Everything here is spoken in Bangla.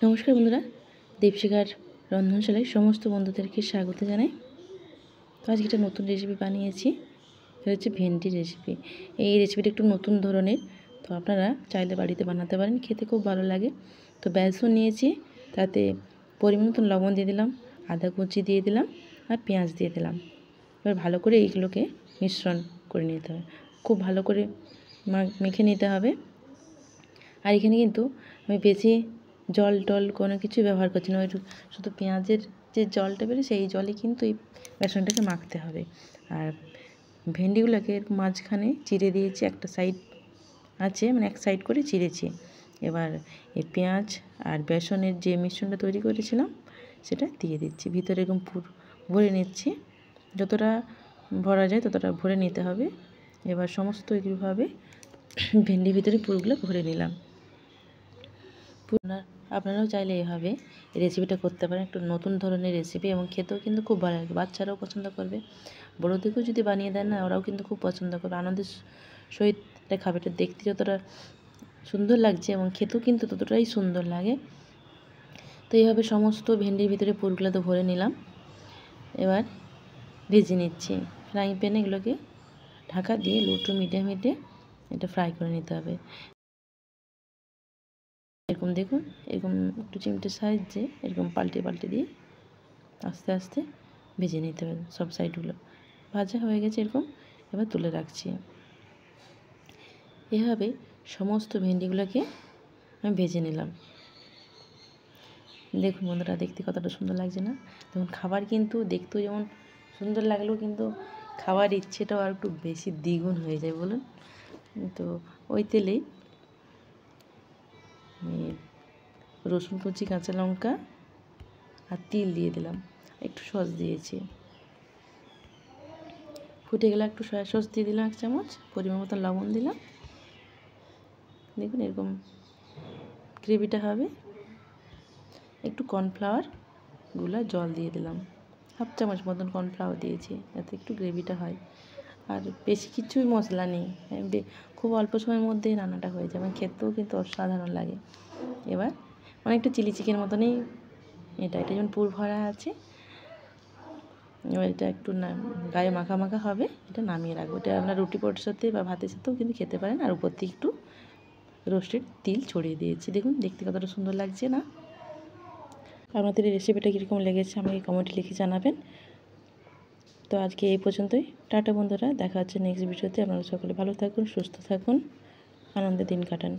নমস্কার বন্ধুরা, দীপশিখার রন্ধনশালায় সমস্ত বন্ধুদেরকে স্বাগত জানাই। তো আজকে একটা নতুন রেসিপি বানিয়েছি, এটা হচ্ছে ভেন্ডি রেসিপি। এই রেসিপিটা একটু নতুন ধরনের, তো আপনারা চাইলে বাড়িতে বানাতে পারেন, খেতে খুব ভালো লাগে। তো বেসন নিয়েছি, তাতে পরিমাণ মতন লবণ দিয়ে দিলাম, আদা কুচি দিয়ে দিলাম আর পেঁয়াজ দিয়ে দিলাম। এবার ভালো করে এইগুলোকে মিশ্রণ করে নিতে হবে, খুব ভালো করে মেখে নিতে হবে। আর এখানে কিন্তু আমি বেশি জল টল কোনো কিছুই ব্যবহার করছি না, ওই শুধু পেঁয়াজের যে জলটা বেরোয় সেই জলে কিন্তু এই বেসনটাকে মাখতে হবে। আর ভেন্ডিগুলোকে মাঝখানে চিড়ে দিয়েছি, একটা সাইড আছে মানে এক সাইড করে চিড়েছি। এবার এই পেঁয়াজ আর বেসনের যে মিশ্রণটা তৈরি করেছিলাম সেটা দিয়ে দিচ্ছি, ভিতরে এরকম ভরে নিচ্ছি, যতটা ভরা যায় ততটা ভরে নিতে হবে। এবার সমস্ত এইভাবে ভেন্ডির ভিতরে পুরগুলো ভরে নিলাম। আপনারাও চাইলে এভাবে এই রেসিপিটা করতে পারেন, একটু নতুন ধরনের রেসিপি, এবং খেতেও কিন্তু খুব ভালো লাগবে, বাচ্চারাও পছন্দ করবে। বড়োদেরকেও যদি বানিয়ে দেন না, ওরাও কিন্তু খুব পছন্দ করবে, আনন্দের সহিত এটা খাবে। এটা দেখতে যতটা সুন্দর লাগছে এবং খেতেও কিন্তু ততটাই সুন্দর লাগে। তো এইভাবে সমস্ত ভেন্ডির ভিতরে পুরগুলো তো ভরে নিলাম। এবার ভেজে নিচ্ছি ফ্রাইং প্যানে, এগুলোকে ঢাকা দিয়ে লো টু মিডিয়াম হিটে এটা ফ্রাই করে নিতে হবে। এরকম দেখুন, এরকম একটু চিমটের সাহায্যে এরকম পাল্টে পাল্টে দিয়ে আস্তে আস্তে ভেজে নিতে হবে। সব সাইডগুলো ভাজা হয়ে গেছে এরকম, এবার তুলে রাখছি। এভাবে সমস্ত ভেন্ডিগুলোকে আমি ভেজে নিলাম। দেখুন বন্ধুরা, দেখতে কতটা সুন্দর লাগছে না? দেখুন, খাবার কিন্তু দেখতেও যেমন সুন্দর লাগলেও কিন্তু খাওয়ার ইচ্ছেটাও আর একটু বেশি দ্বিগুণ হয়ে যায়, বলুন। তো ওই তেলেই রসুন কুচি, কাঁচা লঙ্কা আর তিল দিয়ে দিলাম, একটু সস দিয়েছি। ফুটে গেলে একটু সয়া সস দিয়ে দিলাম 1 চামচ, পরিমাণ মতো লবণ দিলাম। দেখুন এরকম গ্রেভিটা হবে। একটু কর্নফ্লাওয়ার গুলা জল দিয়ে দিলাম, 1/2 চামচ মতন কর্নফ্লাওয়ার দিয়েছি, যাতে একটু গ্রেভিটা হয়। আর বেশি কিছুই মশলা নেই, খুব অল্প সময়ের মধ্যেই রান্নাটা হয়ে যাবে, খেতেও কিন্তু অসাধারণ লাগে। এবার অনেকটা চিলি চিকেন মতনই এটা যেমন পুর ভরা আছে। এবার এটা একটু গায়ে মাখা মাখা হবে, এটা নামিয়ে রাখবো। এটা আপনার রুটি পরোটার সাথে বা ভাতের সাথেও কিন্তু খেতে পারেন। আর উপর থেকে একটু রোস্টেড তিল ছড়িয়ে দিয়েছি। দেখুন দেখতে কতটা সুন্দর লাগছে না? আপনাদের এই রেসিপিটা কীরকম লেগেছে আমাকে কমেন্টে লিখে জানাবেন। তো আজকে এই পর্যন্তই, টাটা বন্ধুরা, দেখা হচ্ছে নেক্সট ভিডিওতে। আপনারা সকলে ভালো থাকুন, সুস্থ থাকুন, আনন্দে দিন কাটান।